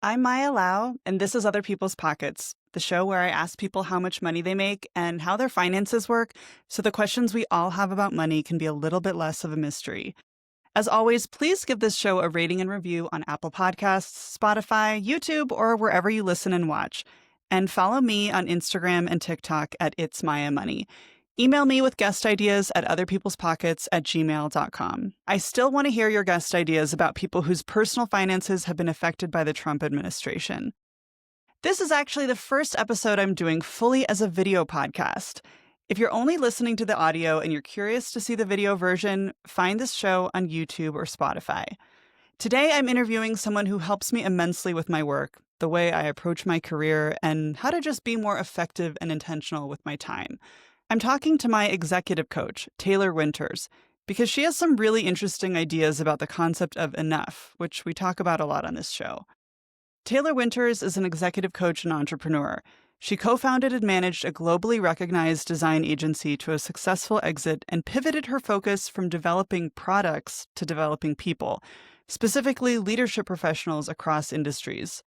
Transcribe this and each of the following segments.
I'm Maya Lau, and this is Other People's Pockets, the show where I ask people how much money they make and how their finances work, so the questions we all have about money can be a little bit less of a mystery. As always, please give this show a rating and review on Apple Podcasts, Spotify, YouTube, or wherever you listen and watch. And follow me on Instagram and TikTok at It's Maya Money. Email me with guest ideas at otherpeoplespockets@gmail.com. I still want to hear your guest ideas about people whose personal finances have been affected by the Trump administration. This is actually the first episode I'm doing fully as a video podcast. If you're only listening to the audio and you're curious to see the video version, find this show on YouTube or Spotify. Today, I'm interviewing someone who helps me immensely with my work, the way I approach my career, and how to just be more effective and intentional with my time. I'm talking to my executive coach, Taylor Winters, because she has some really interesting ideas about the concept of enough, which we talk about a lot on this show. Taylor Winters is an executive coach and entrepreneur. She co-founded and managed a globally recognized design agency to a successful exit and pivoted her focus from developing products to developing people, specifically leadership professionals across industries.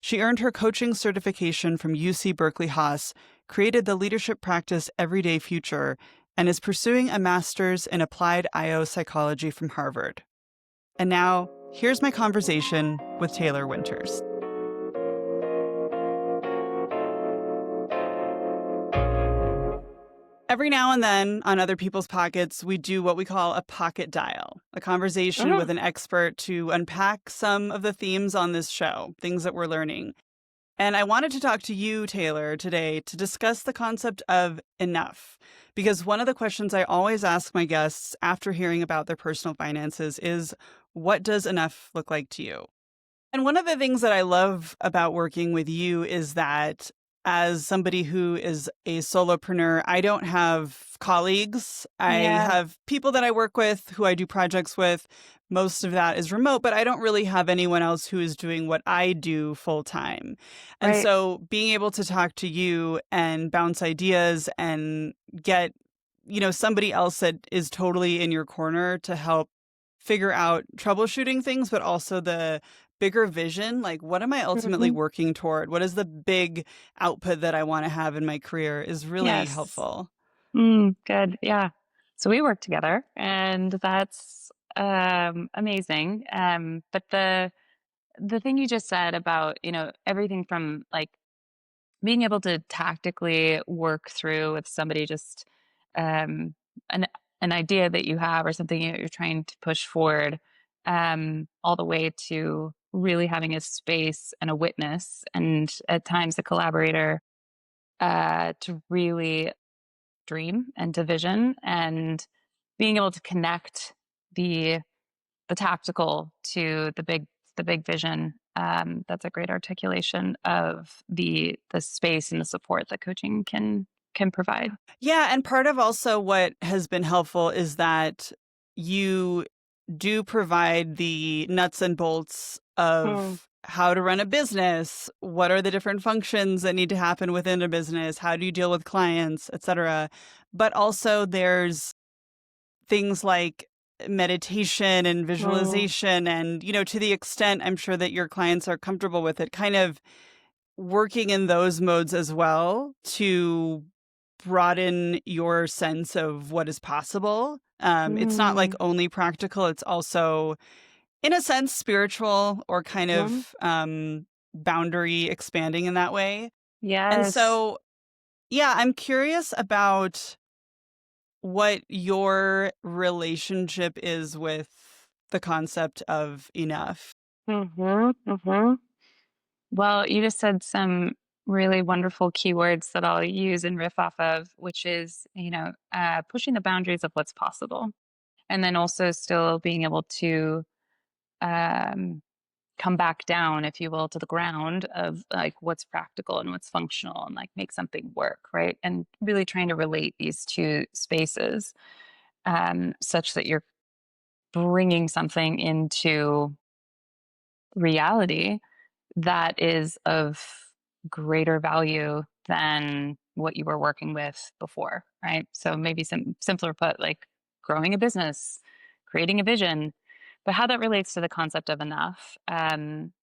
She earned her coaching certification from UC Berkeley Haas, created the leadership practice Everyday Future, and is pursuing a master's in applied IO psychology from Harvard. And now, here's my conversation with Taylor Winters. Every now and then on Other People's Pockets, we do what we call a pocket dial, a conversation with an expert to unpack some of the themes on this show, things that we're learning. And I wanted to talk to you, Taylor, today to discuss the concept of enough, because one of the questions I always ask my guests after hearing about their personal finances is, what does enough look like to you? And one of the things that I love about working with you is that as somebody who is a solopreneur, I don't have colleagues. I have people that I work with who I do projects with. Most of that is remote, but I don't really have anyone else who is doing what I do full time. And Right. so being able to talk to you and bounce ideas and get, somebody else that is totally in your corner to help figure out troubleshooting things, but also the bigger vision, like what am I ultimately Mhm. working toward? What is the big output that I want to have in my career is really Yes. helpful. Good. Yeah. So we work together, and that's amazing. But the thing you just said about everything from like being able to tactically work through with somebody just um, an an idea that you have or something that you're trying to push forward, all the way to really having a space and a witness and at times a collaborator to really dream and to vision and being able to connect the tactical to the big vision. That's a great articulation of the space and the support that coaching can provide. Yeah. And part of also what has been helpful is that you do provide the nuts and bolts Mm, of how to run a business, what are the different functions that need to happen within a business, how do you deal with clients, etc. But also there's things like meditation and mm, visualization and, to the extent I'm sure that your clients are comfortable with it, kind of working in those modes as well to broaden your sense of what is possible. It's not like mm, only practical, it's also, in a sense, spiritual or kind mm. of boundary expanding in that way. And Yes. so, yeah, I'm curious about what your relationship is with the concept of enough. Hmm. Well, you just said some really wonderful keywords that I'll use and riff off of, which is, pushing the boundaries of what's possible. And then also still being able to um, come back down, if you will, to the ground of like what's practical and what's functional and like make something work, right? And really trying to relate these two spaces such that you're bringing something into reality that is of greater value than what you were working with before, right? So maybe some simpler put, like growing a business, creating a vision, but how that relates to the concept of enough.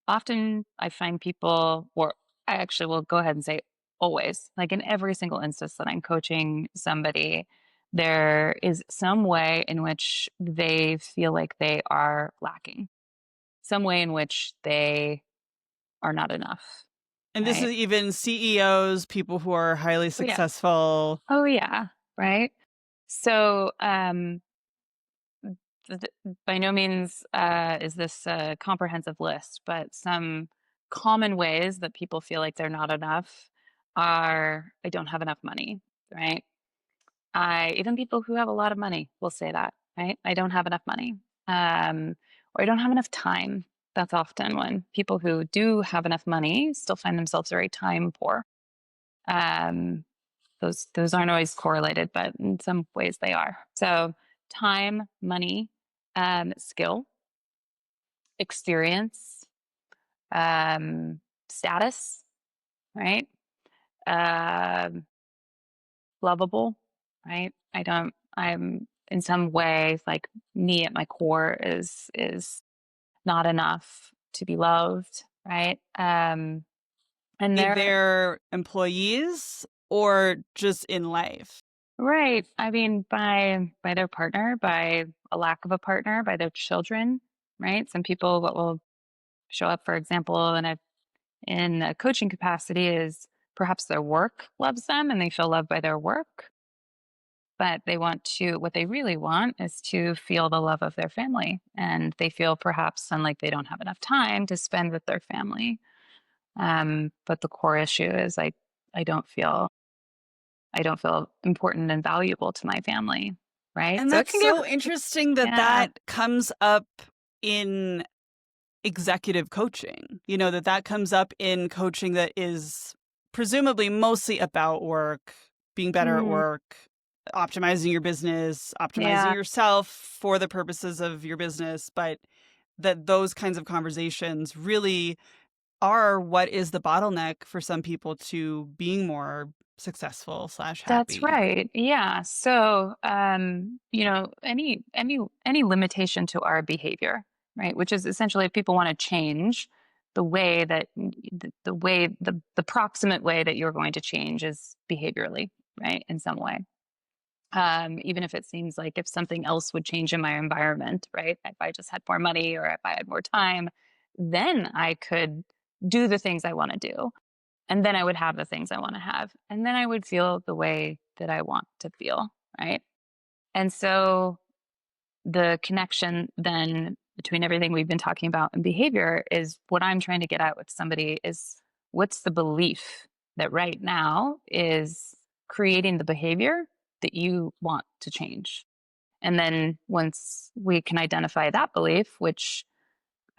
often I find people, or I actually will go ahead and say always, like in every single instance that I'm coaching somebody, there is some way in which they feel like they are lacking, some way in which they are not enough, And this is right? even CEOs, people who are highly Oh, yeah. successful. Oh, yeah. Right. So, by no means is this a comprehensive list, but some common ways that people feel like they're not enough are I don't have enough money, right? I even people who have a lot of money will say that, right? I don't have enough money, or I don't have enough time. That's often when people who do have enough money still find themselves very time poor. Um, those aren't always correlated, but in some ways they are. So time, money, skill, experience, status, right? Um, lovable, right? I'm in some way like me at my core is not enough to be loved, right? And Be there their employees or just in life. right. I mean, by their partner, by a lack of a partner, by their children, right? Some people what will show up, for example, in a coaching capacity is perhaps their work loves them and they feel loved by their work, but they want to what they really want is to feel the love of their family. And they feel perhaps like they don't have enough time to spend with their family. But the core issue is I don't feel I don't feel important and valuable to my family, right? And So it that's can get so interesting that yeah. that comes up in executive coaching. That comes up in coaching that is presumably mostly about work, being better at Mm, work, optimizing your business, optimizing yeah, yourself for the purposes of your business, but that those kinds of conversations really are what is the bottleneck for some people to being more successful slash that's happy. right. Yeah. So, any limitation to our behavior, right? Which is essentially if people want to change the way that the proximate way that you're going to change is behaviorally, right? In some way. Even if it seems like if something else would change in my environment, right? If I just had more money or if I had more time, then I could do the things I want to do. And then I would have the things I want to have. And then I would feel the way that I want to feel. Right. And so the connection then between everything we've been talking about and behavior is what I'm trying to get at with somebody is what's the belief that right now is creating the behavior that you want to change. And then once we can identify that belief, which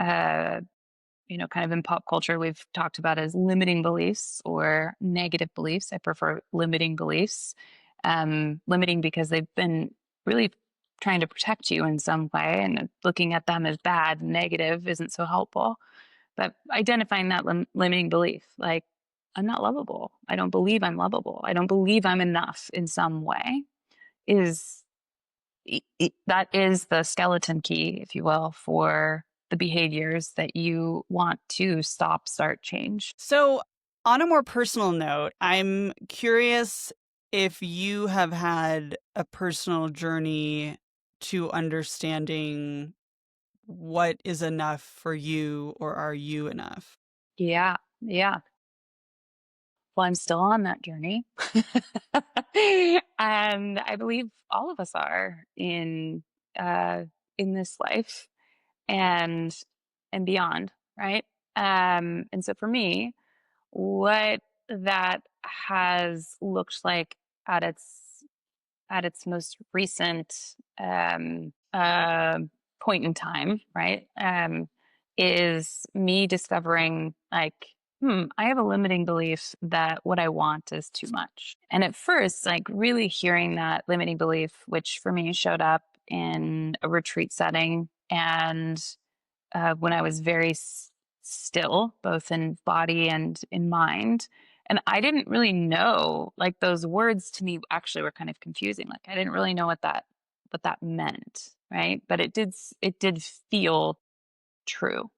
uh, kind of in pop culture, we've talked about as limiting beliefs or negative beliefs. I prefer limiting beliefs. Limiting because they've been really trying to protect you in some way, and looking at them as bad, negative isn't so helpful. But identifying that limiting belief, like, I'm not lovable. I don't believe I'm lovable. I don't believe I'm enough in some way, is that is the skeleton key, if you will, for the behaviors that you want to stop, start, change. So, on a more personal note, I'm curious if you have had a personal journey to understanding what is enough for you or are you enough? Yeah. Yeah. Well, I'm still on that journey. And I believe all of us are uh, in this life and beyond, right? And so for me, what that has looked like at its most recent point in time, right? Is me discovering like, I have a limiting belief that what I want is too much. And at first, like really hearing that limiting belief, which for me showed up in a retreat setting and when I was very still, both in body and in mind. And I didn't really know, like those words to me actually were kind of confusing. Like I didn't really know what that meant, right? But it did feel true.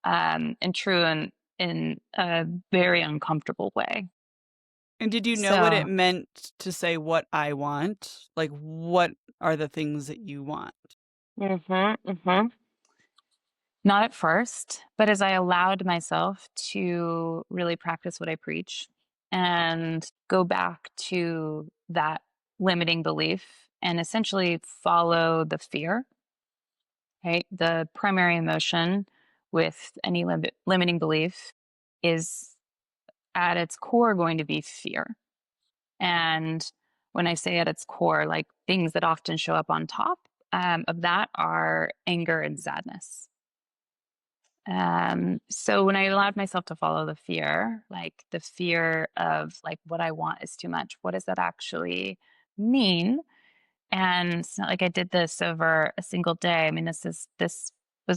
and true in a very uncomfortable way. And did you know what it So, meant to say what I want? Like, what are the things that you want? hmm not at first, but as I allowed myself to really practice what I preach and go back to that limiting belief and essentially follow the fear, right? The primary emotion with any limiting belief is at its core going to be fear. And when I say at its core, like things that often show up on top of that are anger and sadness. So when I allowed myself to follow the fear, like the fear of like what I want is too much, what does that actually mean? And it's not like I did this over a single day. I mean, this was a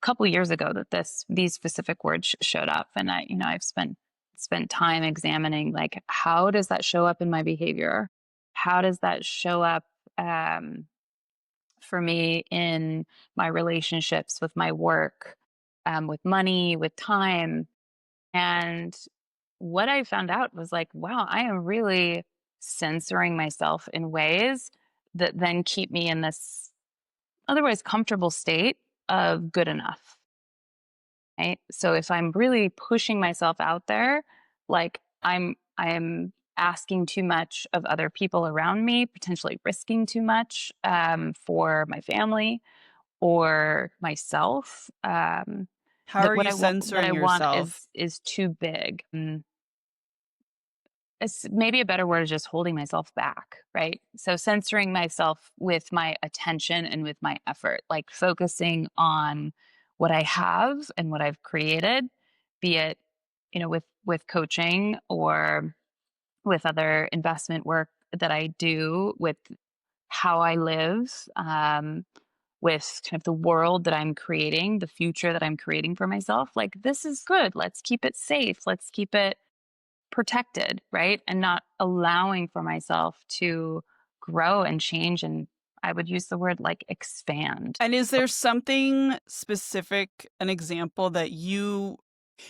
couple years ago that these specific words showed up, and I've spent time examining like how does that show up in my behavior? How does that show up um, for me in my relationships, with my work, with money, with time? And what I found out was like, wow, I am really censoring myself in ways that then keep me in this otherwise comfortable state of good enough. Right? So if I'm really pushing myself out there, like I'm asking too much of other people around me, potentially risking too much for my family or myself. How That are you what I censoring want yourself? is too big. It's maybe a better word is just holding myself back, right? So censoring myself with my attention and with my effort, like focusing on what I have and what I've created, be it, with coaching or with other investment work that I do, with how I live, with kind of the world that I'm creating, the future that I'm creating for myself. Like, this is good. Let's keep it safe. Let's keep it protected, right? And not allowing for myself to grow and change. And I would use the word like expand. And is there something specific, an example that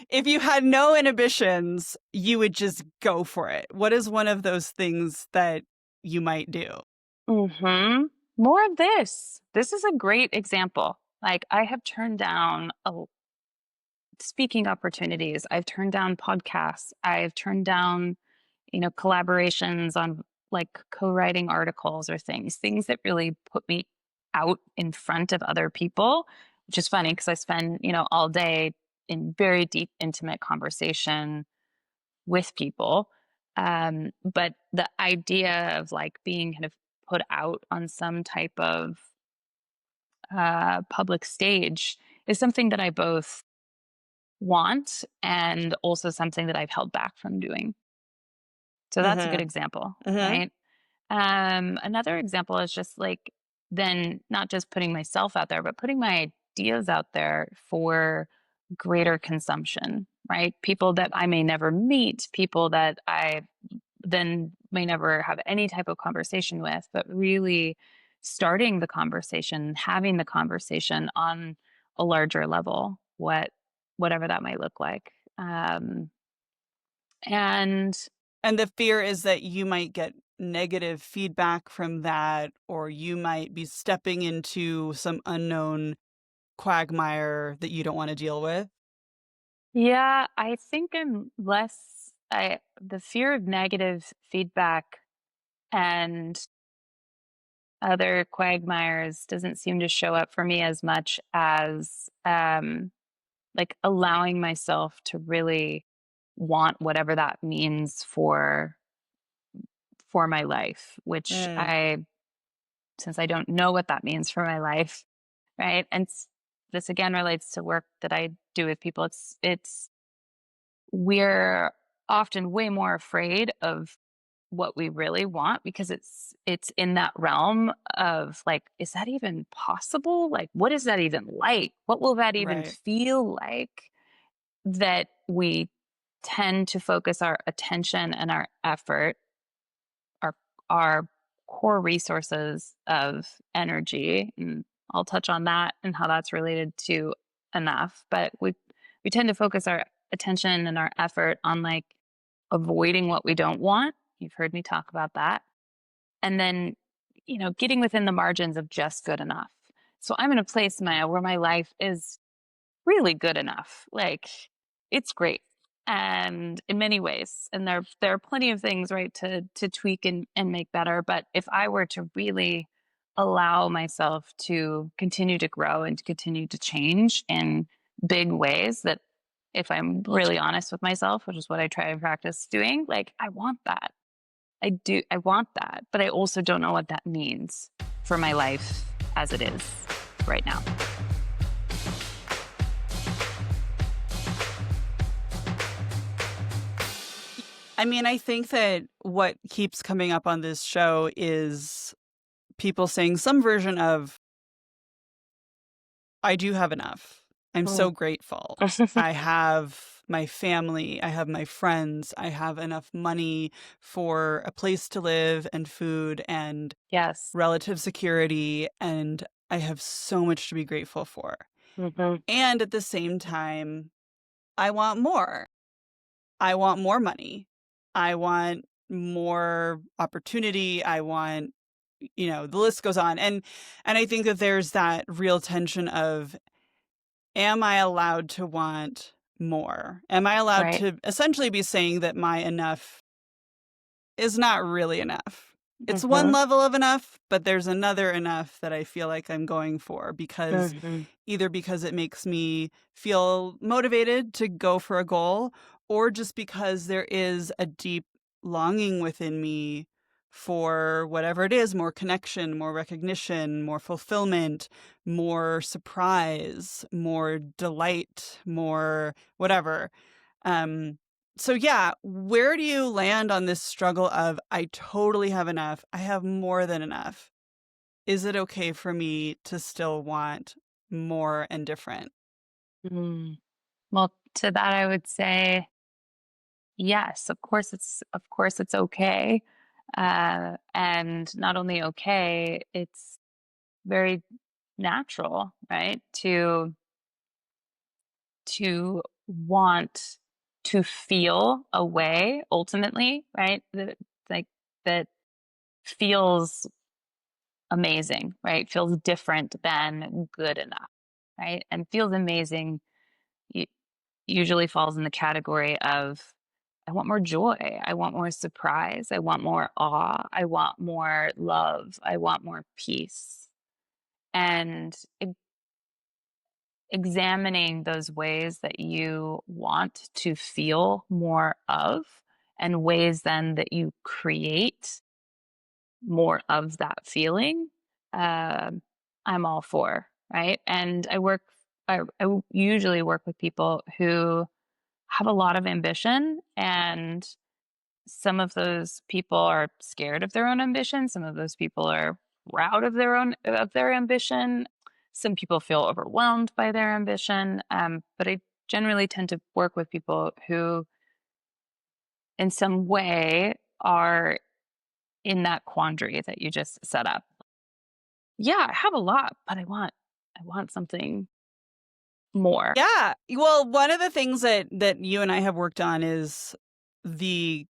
if you had no inhibitions, you would just go for it? What is one of those things that you might do? More of this. This is a great example. Like, I have turned down speaking opportunities. I've turned down podcasts. I've turned down, collaborations on like co-writing articles or things that really put me out in front of other people, which is funny because I spend, all day in very deep, intimate conversation with people. But the idea of like being kind of put out on some type of public stage is something that I both want and also something that I've held back from doing. So that's a good Mhm. example, Mhm. right? Another example is just like then not just putting myself out there, but putting my ideas out there for greater consumption, right? People that I may never meet, people that I then may never have any type of conversation with, but really starting the conversation, having the conversation on a larger level, whatever that might look like. And And the fear is that you might get negative feedback from that, or you might be stepping into some unknown quagmire that you don't want to deal with. yeah, I think I'm less the fear of negative feedback and other quagmires doesn't seem to show up for me as much as like allowing myself to really want whatever that means for my life, which Mm. since I don't know what that means for my life, right? And this again relates to work that I do with people. It's we're often way more afraid of what we really want because it's in that realm of like, is that even possible? Like, what is that even like? What will that even Right. feel like? That we tend to focus our attention and our effort, our our core resources of energy, and I'll touch on that and how that's related to enough, but we tend to focus our attention and our effort on like avoiding what we don't want. You've heard me talk about that. And then, getting within the margins of just good enough. So I'm in a place, Maya, where my life is really good enough. Like it's great. And in many ways, and there are plenty of things, right, to tweak and make better. But if I were to really allow myself to continue to grow and to continue to change in big ways, that if I'm really honest with myself, which is what I try and practice doing, like I want that. I want that, but I also don't know what that means for my life as it is right now. I mean, I think that what keeps coming up on this show is people saying some version of, I do have enough. I'm so grateful. I have my family. I have my friends. I have enough money for a place to live and food and Yes. relative security. And I have so much to be grateful for. Mm-hmm. And at the same time, I want more. I want more money. I want more opportunity. I want, the list goes on. And I think that there's that real tension of, am I allowed to want more? Am I allowed Right. to essentially be saying that my enough is not really enough? It's one Mm-hmm. level of enough, but there's another enough that I feel like I'm going for because Mm-hmm. either because it makes me feel motivated to go for a goal or just because there is a deep longing within me for whatever it is, more connection, more recognition, more fulfillment, more surprise, more delight, more whatever. Um, so yeah, where do you land on this struggle of I totally have enough, I have more than enough? Is it okay for me to still want more and different? Mm. Well, to that I would say yes. Of course it's okay, and not only okay, it's very natural, right, to want to feel a way ultimately, right, that like that feels amazing, right, feels different than good enough, right, and feels amazing usually falls in the category of I want more joy. I want more surprise. I want more awe. I want more love. I want more peace. And examining those ways that you want to feel more of and ways then that you create more of that feeling, um, I'm all for. Right. And I usually work with people who have a lot of ambition, and some of those people are scared of their own ambition, some of those people are proud of their ambition, some people feel overwhelmed by their ambition, but I generally tend to work with people who in some way are in that quandary that you just set up. Yeah, I have a lot, but I want something more. Yeah. Well, one of the things that you and I have worked on is the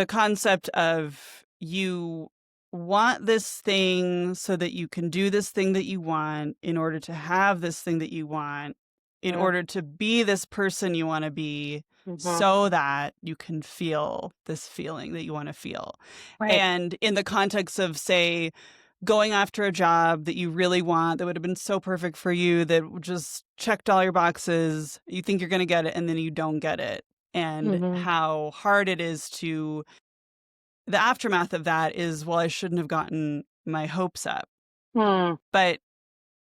concept of you want this thing so that you can do this thing that you want in order to have this thing that you want, in order to be this person you want to be, Mm-hmm. so that you can feel this feeling that you want to feel. Right. And in the context of, say, going after a job that you really want, that would have been so perfect for you, that just checked all your boxes, you think you're going to get it, and then you don't get it. And Mm-hmm. how hard it is to, the aftermath of that is, well, I shouldn't have gotten my hopes up. Mm. But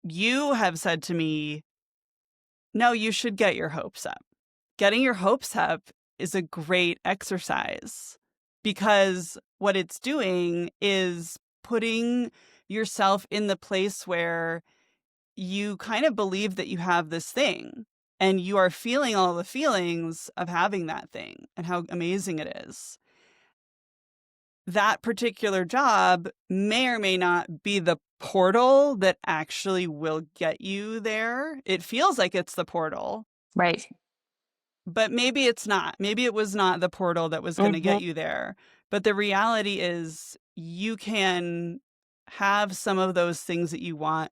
you have said to me, no, you should get your hopes up. Getting your hopes up is a great exercise because what it's doing is putting yourself in the place where you kind of believe that you have this thing and you are feeling all the feelings of having that thing and how amazing it is. That particular job may or may not be the portal that actually will get you there. It feels like it's the portal, Right. but maybe it's not. Maybe it was not the portal that was going to Mm-hmm. get you there. But the reality is you can have some of those things that you want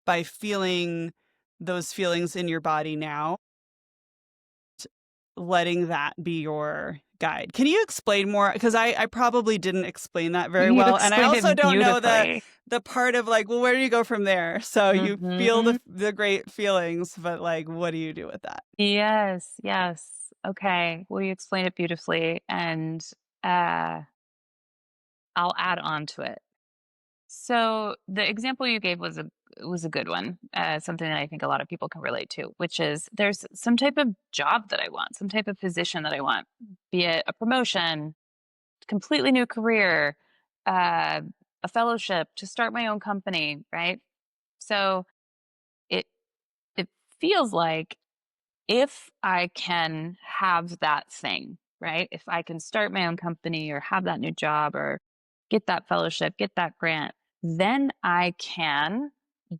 by feeling those feelings in your body now, letting that be your guide. Can you explain more? Because I probably didn't explain that very You well. And I explained also it don't know beautifully. the part of like, well, where do you go from there? So you feel Mm-hmm. the great feelings, but like, what do you do with that? Yes, yes. Okay. Well, you explained it beautifully, and uh, I'll add on to it. So the example you gave was a good one, something that I think a lot of people can relate to, which is there's some type of job that I want, some type of position that I want, be it a promotion, completely new career, uh, a fellowship, to start my own company, right? So it it feels like if I can have that thing, right? If I can start my own company or have that new job or get that fellowship, get that grant, then I can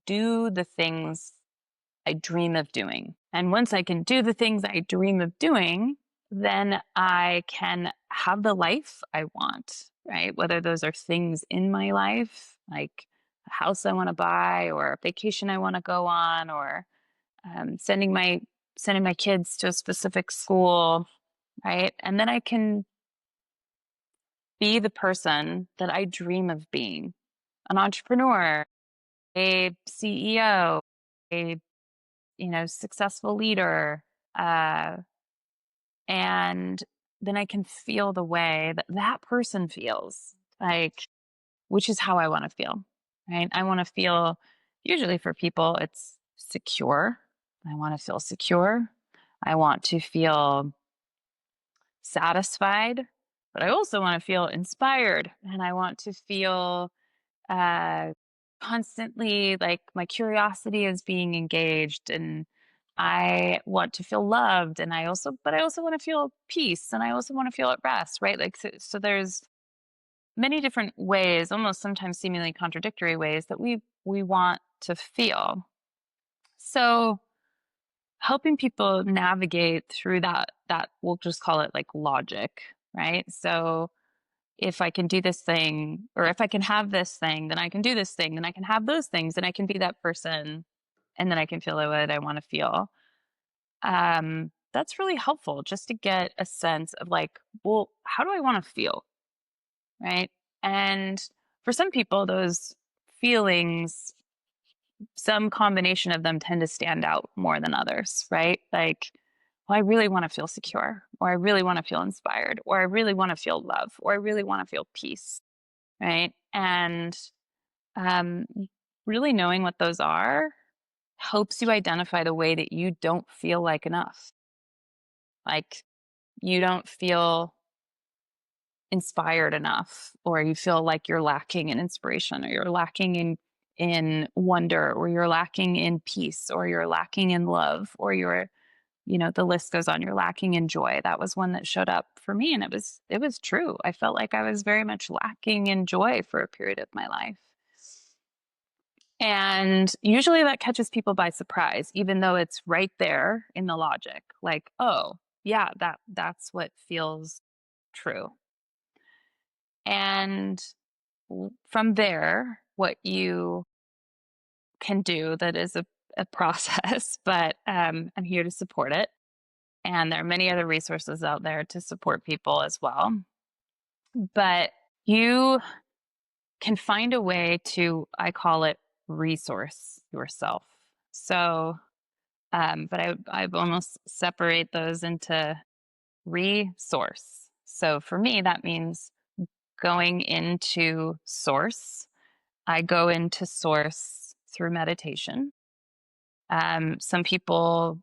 do the things I dream of doing. And once I can do the things I dream of doing, then I can have the life I want, right? Whether those are things in my life, like a house I want to buy or a vacation I want to go on, or sending my kids to a specific school, right? And then I can be the person that I dream of being, an entrepreneur, a CEO, a successful leader, uh, and then I can feel the way that that person feels, like, which is how I want to feel, right? I want to feel. Usually for people, it's secure. I want to feel secure. I want to feel satisfied, but I also want to feel inspired, and I want to feel uh, constantly like my curiosity is being engaged, and I want to feel loved, and but I also want to feel peace, and I also want to feel at rest, right? Like, so there's many different ways, almost sometimes seemingly contradictory ways that we want to feel. So helping people navigate through that we'll just call it like logic, right? So if I can do this thing, or if I can have this thing, then I can do this thing, then I can have those things, and I can be that person, and then I can feel what I want to feel. That's really helpful, just to get a sense of like, well, how do I want to feel? Right. And for some people, those feelings, some combination of them tend to stand out more than others, right? Like, well, I really want to feel secure, or I really want to feel inspired, or I really want to feel love, or I really want to feel peace, right? And um, really knowing what those are helps you identify the way that you don't feel like enough. Like, you don't feel inspired enough, or you feel like you're lacking in inspiration, or you're lacking in wonder, or you're lacking in peace, or you're lacking in love, or you're, the list goes on, you're lacking in joy. That was one that showed up for me, and it was true. I felt like I was very much lacking in joy for a period of my life. And usually that catches people by surprise, even though it's right there in the logic. Like, oh, yeah, that's what feels true. And from there, what you can do, that is a process, but I'm here to support it. And there are many other resources out there to support people as well. But you can find a way to, I call it, resource yourself. So, but I've almost separate those into resource. So for me, that means going into source. I go into source through meditation. Some people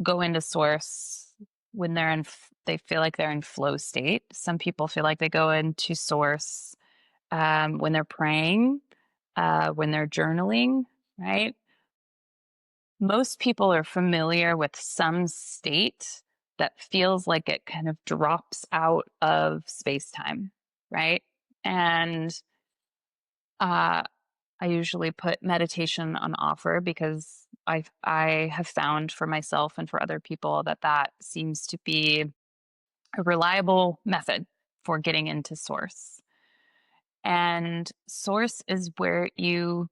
go into source when they feel like they're in flow state. Some people feel like they go into source when they're praying, when they're journaling, right? Most people are familiar with some state that feels like it kind of drops out of space time, right? And uh, I usually put meditation on offer because I have found for myself and for other people that that seems to be a reliable method for getting into source. And source is where you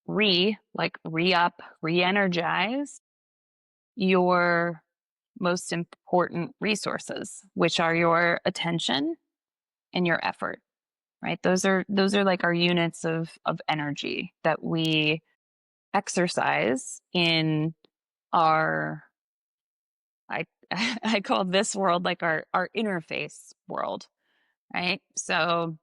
re-up, re-energize your most important resources, which are your attention and your effort, right? Those are like our units of energy that we exercise in our I I call this world like our interface world, right? So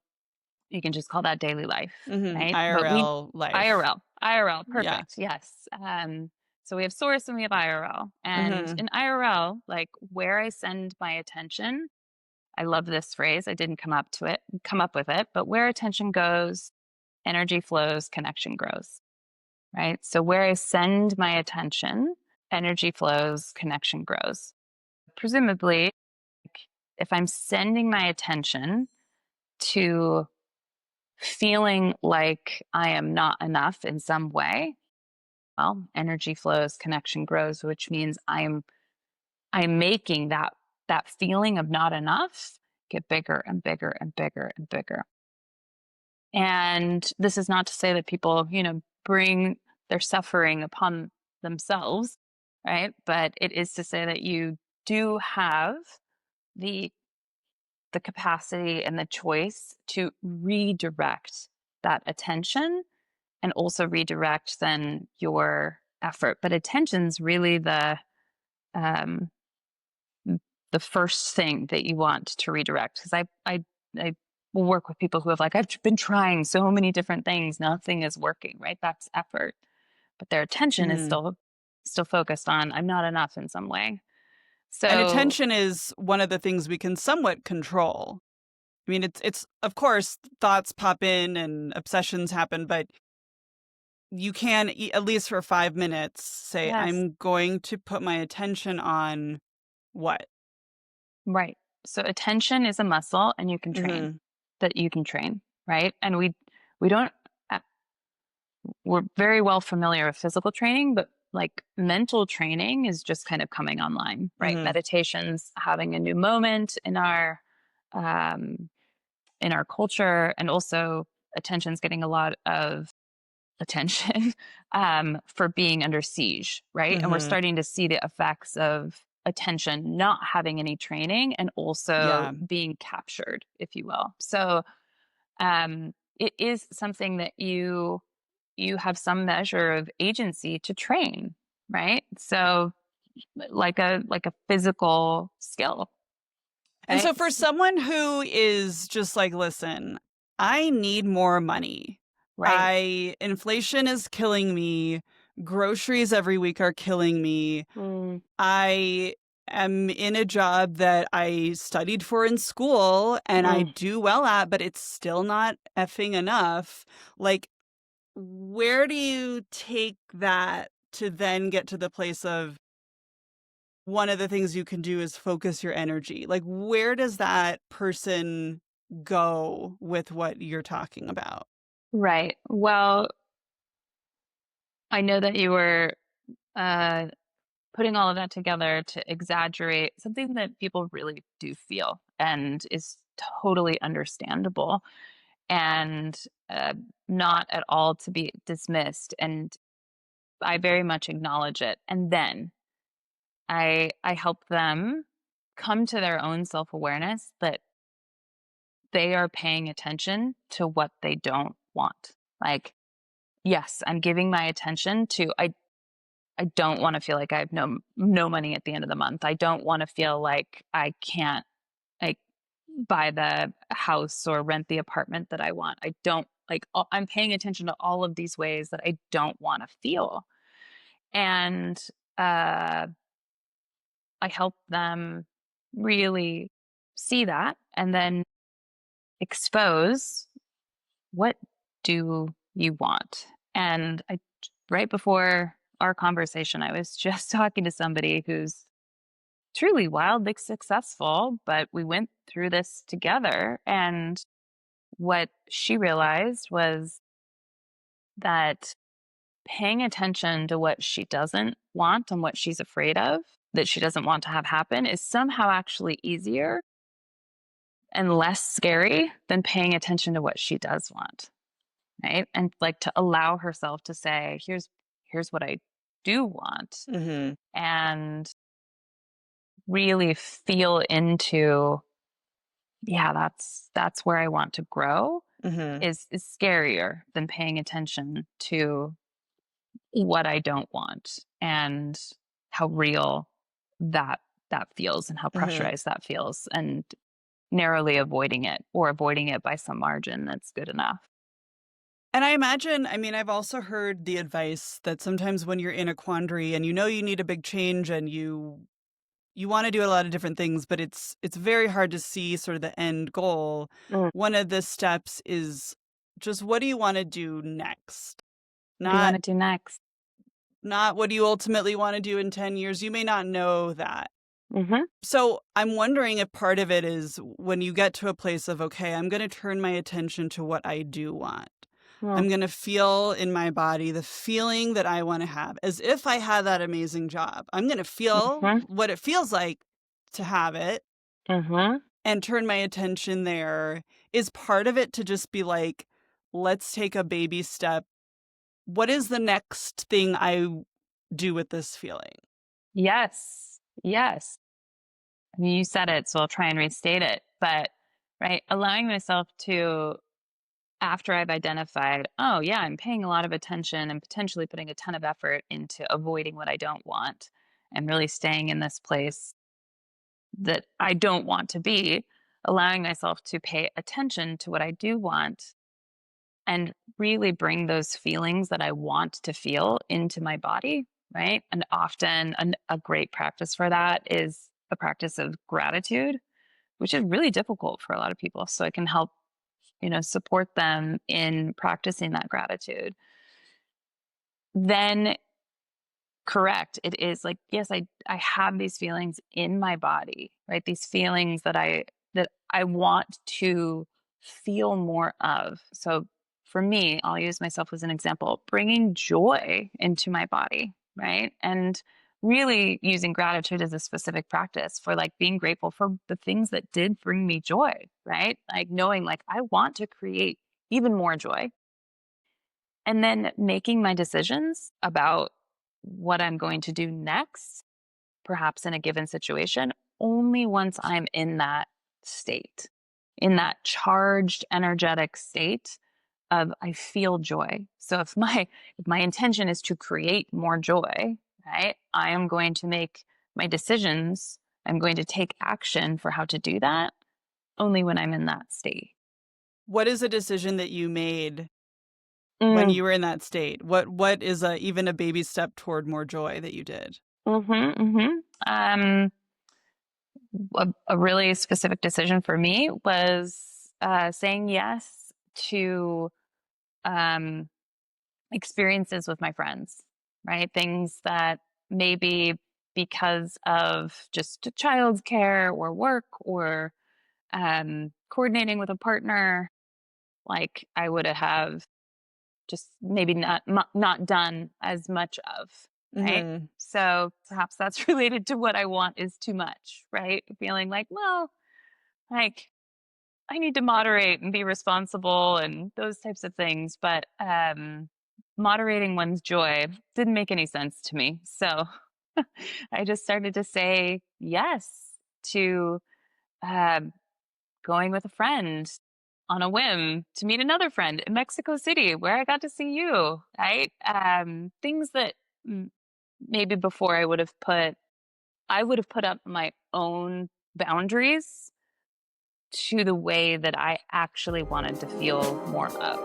you can just call that daily life, right? But we IRL life. IRL, Yeah. perfect. Yes. So we have source and we have IRL. And Hmm. in IRL, like where I send my attention, I love this phrase. I didn't come up with it, but where attention goes, energy flows, connection grows, right? So where I send my attention, energy flows, connection grows. Presumably, if I'm sending my attention to feeling like I am not enough in some way, well, energy flows, connection grows, which means I'm making that feeling of not enough get bigger and bigger and bigger and bigger. And this is not to say that people, bring their suffering upon themselves, right? But it is to say that you do have the the capacity and the choice to redirect that attention and also redirect then your effort. But attention's really um, the first thing that you want to redirect. Because I will work with people who have like, I've been trying so many different things, nothing is working, right? That's effort. But their attention is Hmm. still focused on I'm not enough in some way. And So attention is one of the things we can somewhat control. I mean, it's of course thoughts pop in and obsessions happen, but you can at least for 5 minutes say, yes, I'm going to put my attention on what? right. So attention is a muscle and Hmm. you can train, right? And we don't uh, we're very well familiar with physical training, but like mental training is just kind of coming online, right? Hmm. Meditation's having a new moment um in our culture, and also attention's getting a lot of attention for being under siege, right? And we're Hmm. starting to see the effects of attention not having any training and also Yeah. being captured, if you will. So it is something that you have some measure of agency to train, right? So like a physical skill, And right? so for someone who is just like, listen, I need more money. Right. I inflation is killing me. Groceries every week are killing me. Mm, I am in a job that I studied for in school and I mm. do well at, but it's still not effing enough. Like, where do you take that to then get to the place of one of the things you can do is focus your energy? Like, where does that person go with what you're talking about? Right. Well, I know that you were uh, putting all of that together to exaggerate something that people really do feel and is totally understandable and uh, not at all to be dismissed. And I very much acknowledge it. And then I help them come to their own self-awareness that they are paying attention to what they don't want. Like, yes, I'm giving my attention to I don't want to feel like I have no money at the end of the month. I don't want to feel like I can't like buy the house or rent the apartment that I want. I don't like I'm paying attention to all of these ways that I don't want to feel. And uh I help them really see that and then expose what do you want. And I right before our conversation I was just talking to somebody who's truly wildly successful, but we went through this together. And what she realized was that paying attention to what she doesn't want and what she's afraid of, that she doesn't want to have happen, is somehow actually easier and less scary than paying attention to what she does want, right? And like to allow herself to say, here's what I do want, Mm-hmm. and really feel into, yeah, that's where I want to grow, Mm-hmm. is scarier than paying attention to what I don't want and how real that that feels and how Mm-hmm. pressurized that feels, and narrowly avoiding it, or avoiding it by some margin that's good enough. And I imagine, I mean, I've also heard the advice that sometimes when you're in a quandary and you know you need a big change and you want to do a lot of different things, but it's very hard to see sort of the end goal. Mm. One of the steps is just what do you want to do next? What do you want Not to do next? not what do you ultimately want to do in 10 years. You may not know that. Mhm. So I'm wondering if part of it is when you get to a place of, okay, I'm going to turn my attention to what I do want. Mm. I'm going to feel in my body the feeling that I want to have as if I had that amazing job. I'm going to feel Mhm. what it feels like to have it Mhm. and turn my attention there. Is part of it to just be like, let's take a baby step. What is the next thing I do with this feeling? Yes. Yes. I mean, you said it, so I'll try and restate it. But right, allowing myself to, after I've identified, oh yeah, I'm paying a lot of attention and potentially putting a ton of effort into avoiding what I don't want, and really staying in this place that I don't want to be, allowing myself to pay attention to what I do want and really bring those feelings that I want to feel into my body, right? And often a great practice for that is a practice of gratitude, which is really difficult for a lot of people. So I can help, support them in practicing that gratitude. Then, correct, it is like, yes, I have these feelings in my body, right? These feelings that I want to feel more of. So for me, I'll use myself as an example, bringing joy into my body, right? And really using gratitude as a specific practice for like being grateful for the things that did bring me joy, right? Like knowing like I want to create even more joy, and then making my decisions about what I'm going to do next, perhaps in a given situation, only once I'm in that state, in that charged, energetic state of I feel joy. So if my intention is to create more joy, right, I am going to make my decisions. I'm going to take action for how to do that only when I'm in that state. What is a decision that you made when Mm. you were in that state? What is even a baby step toward more joy that you did? Mm-hmm, mm-hmm. Um, a really specific decision for me was saying yes to um, experiences with my friends, right? Things that maybe because of just childcare or work or coordinating with a partner, like I would have just maybe not done as much of, right? Mhm. So perhaps that's related to what I want is too much, right? Feeling like, well, like I need to moderate and be responsible and those types of things, but moderating one's joy didn't make any sense to me. So I just started to say yes to um, going with a friend on a whim to meet another friend in Mexico City, where I got to see you, right? Things that maybe before I would have put up my own boundaries to the way that I actually wanted to feel more of.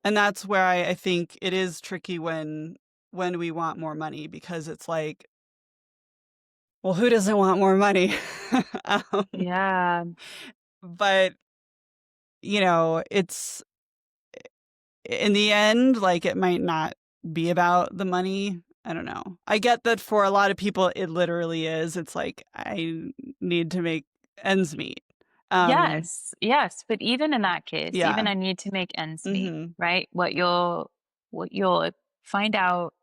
And that's where I think it is tricky when we want more money because it's like, well, who doesn't want more money? um, Yeah. but it's in the end, like it might not be about the money. I don't know. I get that for a lot of people, it literally is. It's like I need to make ends meet. Um, Yes, yes, but even in that case, even yeah. I need to make ends meet, Mhm. right? What you'll find out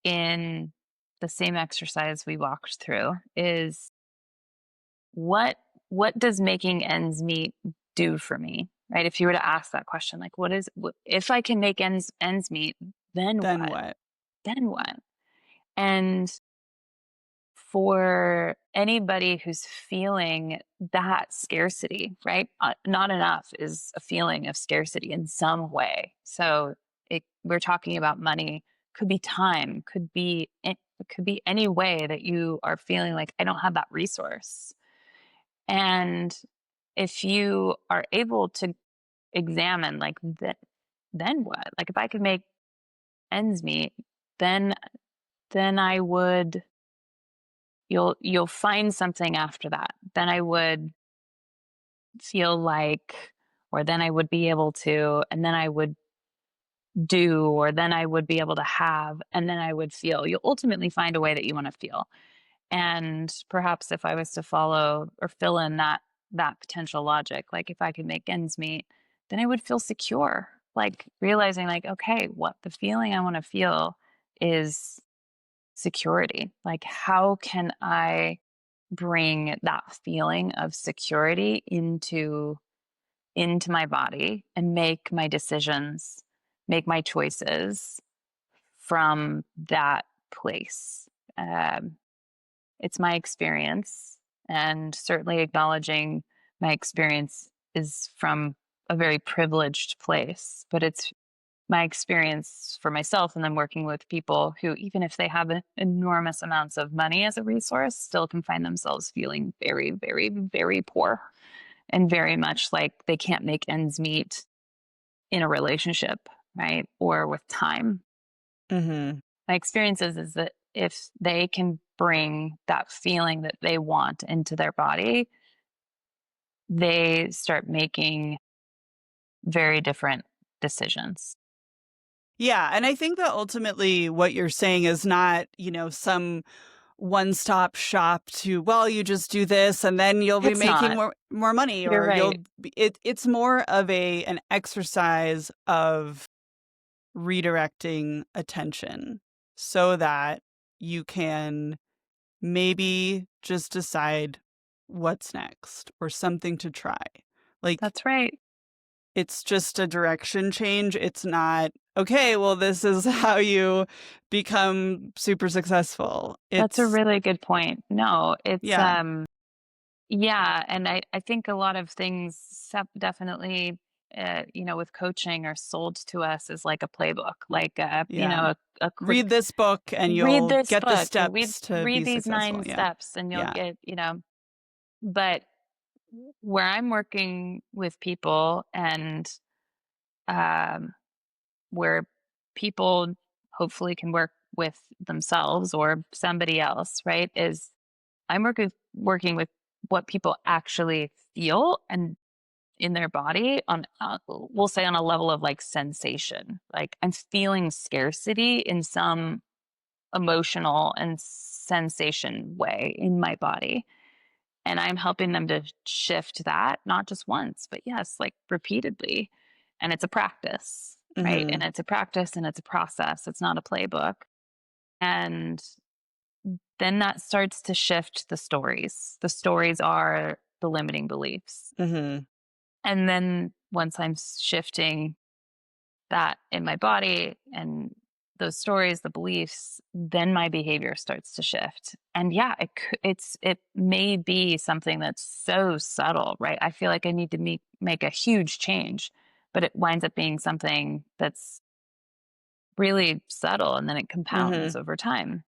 in the same exercise we walked through is what what does making ends meet do for me, right? If you were to ask that question, like if I can make ends meet, then Then what? what? Then what? And for anybody who's feeling that scarcity, right? Not enough is a feeling of scarcity in some way. So we're talking about money, could be time, it could be any way that you are feeling like I don't have that resource. And if you are able to examine like that, then what? Like if I could make ends meet, then I would you'll find something after that. Then I would feel like or then I would be able to and then I would do or then I would be able to have and then I would feel. You'll ultimately find a way that you want to feel. And perhaps if I was to follow or fill in that potential logic, like if I could make ends meet, then I would feel secure. Like realizing like, okay, what the feeling I want to feel is security. Like how can I bring that feeling of security into my body and make my decisions, make my choices from that place. Um, it's my experience, and certainly acknowledging my experience is from a very privileged place, but it's my experience for myself and then working with people who, even if they have enormous amounts of money as a resource, still can find themselves feeling very, very, very poor and very much like they can't make ends meet in a relationship, right? Or with time. Mhm. My experience is that if they can bring that feeling that they want into their body, they start making very different decisions. Yeah, and I think that ultimately what you're saying is not, some one-stop shop to, well, you just do this and then you'll be It's making not. more money, You're or right. it's more of an exercise of redirecting attention so that you can maybe just decide what's next or something to try. Like, That's right. it's just a direction change. It's not, okay, well, this is how you become super successful. That's a It's, really good point. No, it's yeah, yeah, and I think a lot of things definitely with coaching are sold to us as like a playbook, like yeah. a quick Read this book and read you'll this get the book, steps to read be these successful. 9 Yeah. steps and you'll Yeah. get, but where I'm working with people and um where people hopefully can work with themselves or somebody else, right? Is I'm working with what people actually feel and in their body on we'll say on a level of like sensation. Like I'm feeling scarcity in some emotional and sensation way in my body. And I'm helping them to shift that, not just once, but yes, like repeatedly. And it's a practice, right? And Hmm. it's a practice and it's a process. It's not a playbook. And then that starts to shift the stories. The stories are the limiting beliefs. Hmm. And then once I'm shifting that in my body and those stories, the beliefs, then my behavior starts to shift. And yeah, it may be something that's so subtle, right? I feel like I need to make a huge change, but it winds up being something that's really subtle and then it compounds Hmm. over time.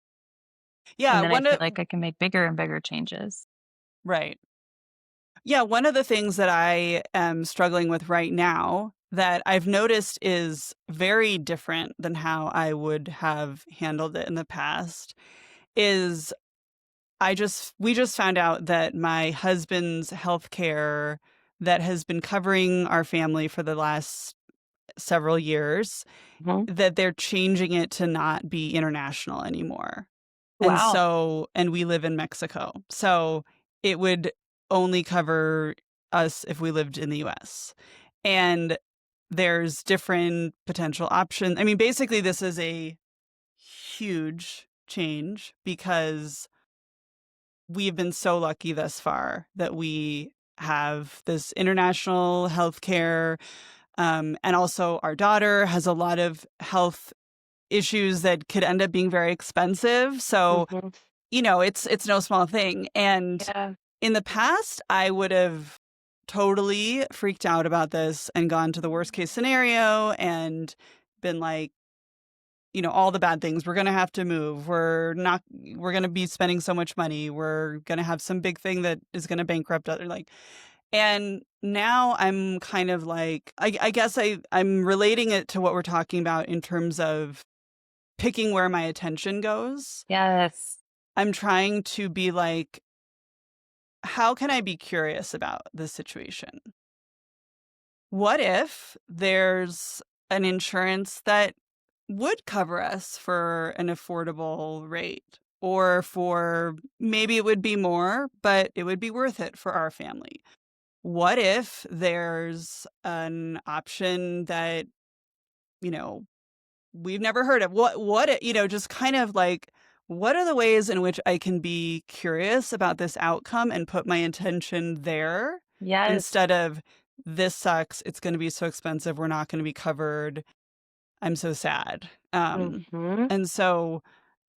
And Yeah. then I feel like I can make bigger and bigger changes. Right. Yeah, one of the things that I am struggling with right now that I've noticed is very different than how I would have handled it in the past is we just found out that my husband's healthcare that has been covering our family for the last several years, Mhm. that they're changing it to not be international anymore. Wow. And we live in Mexico. So it would only cover us if we lived in the US. And there's different potential options. I mean, basically, this is a huge change because we've been so lucky thus far that we have this international healthcare. And also, our daughter has a lot of health issues that could end up being very expensive. So, Mhm. it's no small thing. And Yeah. in the past, I would have totally freaked out about this and gone to the worst case scenario and been like, all the bad things. We're going to have to move. We're going to be spending so much money. We're going to have some big thing that is going to bankrupt other, like, and now I'm kind of like, I guess I'm relating it to what we're talking about in terms of picking where my attention goes. Yes. I'm trying to be like, how can I be curious about this situation? What if there's an insurance that would cover us for an affordable rate? Or for maybe it would be more, but it would be worth it for our family. What if there's an option that, you know, we've never heard of? Just kind of like, what are the ways in which I can be curious about this outcome and put my intention there Yes. instead of this sucks, it's going to be so expensive, we're not going to be covered, I'm so sad. Mhm. And so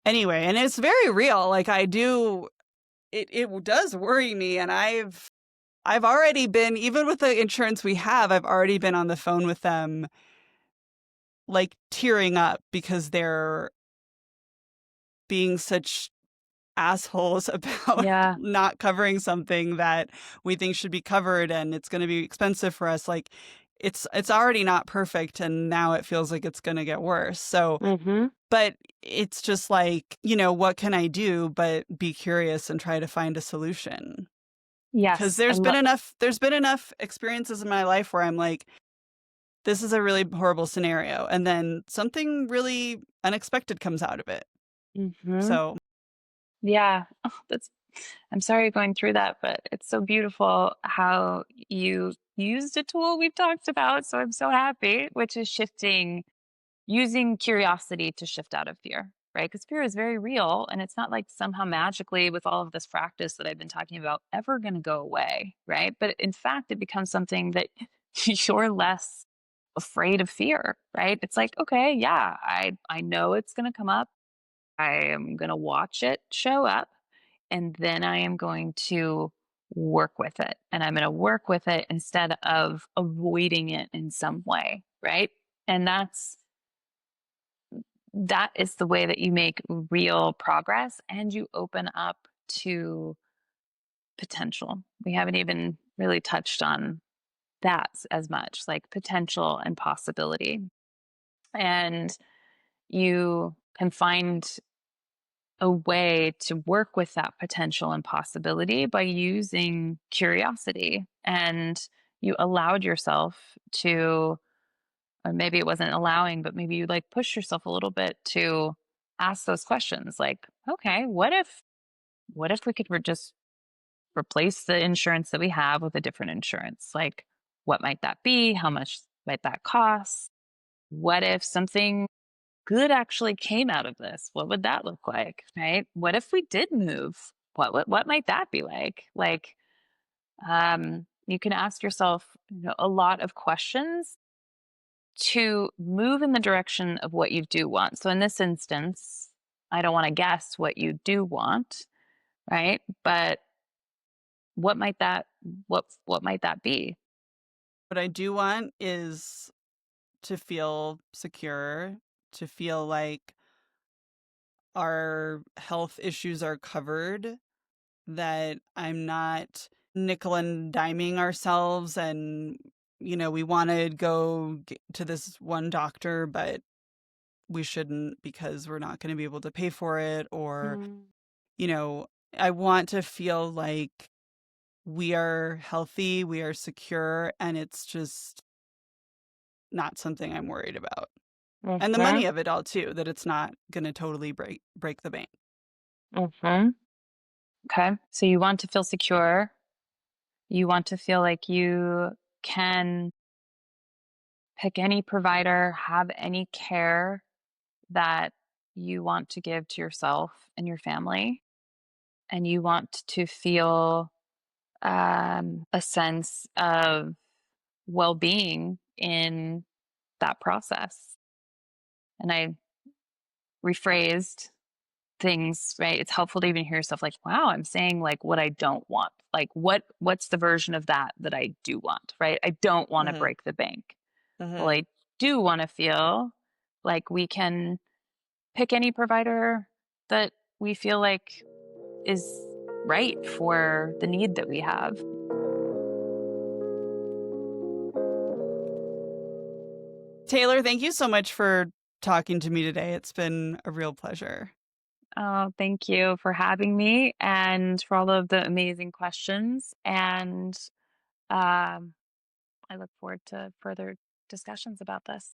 anyway, and it's very real. Like it does worry me, and I've already been, even with the insurance we have, I've already been on the phone with them, like tearing up because they're being such assholes about Yeah. not covering something that we think should be covered, and it's going to be expensive for us. Like it's already not perfect, and now it feels like it's going to get worse. So, Mhm. but it's just like, what can I do but be curious and try to find a solution? Because Yes. there's been enough experiences in my life where I'm like, this is a really horrible scenario, and then something really unexpected comes out of it. Mhm. So, Yeah. Oh, that's I'm sorry you're going through that, but it's so beautiful how you used a tool we've talked about. So I'm so happy, which is using curiosity to shift out of fear, right? Because fear is very real. And it's not like somehow magically, with all of this practice that I've been talking about, ever going to go away, right? But in fact, it becomes something that you're less afraid of fear, right? It's like, okay, yeah, I know it's going to come up. I am going to watch it show up, and then I am going to work with it. And I'm going to work with it instead of avoiding it in some way, right? And that is the way that you make real progress and you open up to potential. We haven't even really touched on that as much, like potential and possibility. And you can find a way to work with that potential and possibility by using curiosity. And you allowed yourself to, or maybe it wasn't allowing, but maybe you like push yourself a little bit to ask those questions like, okay, what if we could just replace the insurance that we have with a different insurance? Like, what might that be? How much might that cost? What if something good actually came out of this? What would that look like? Right? What if we did move? What might that be like? Like, you can ask yourself, a lot of questions to move in the direction of what you do want. So in this instance, I don't want to guess what you do want, right? But what might that what might that be? what I do want is to feel secure, to feel like our health issues are covered, that I'm not nickel and diming ourselves and, we want to go to this one doctor, but we shouldn't because we're not going to be able to pay for it. Or, Mm. you know, I want to feel like we are healthy, we are secure, and it's just not something I'm worried about. And the Mhm. money of it all too, that it's not going to totally break the bank. Mhm. Okay. So you want to feel secure, You want to feel like you can pick any provider, have any care that you want to give to yourself and your family. And you want to feel a sense of well being in that process. And I rephrased things, right? It's helpful to even hear yourself like, wow, I'm saying like what I don't want. Like what's the version of that that I do want, right? I don't want to Hmm. break the bank. Well, Hmm. I do want to feel like we can pick any provider that we feel like is right for the need that we have. Taylor, thank you so much for talking to me today. It's been a real pleasure. Oh, thank you for having me and for all of the amazing questions. And um, I look forward to further discussions about this.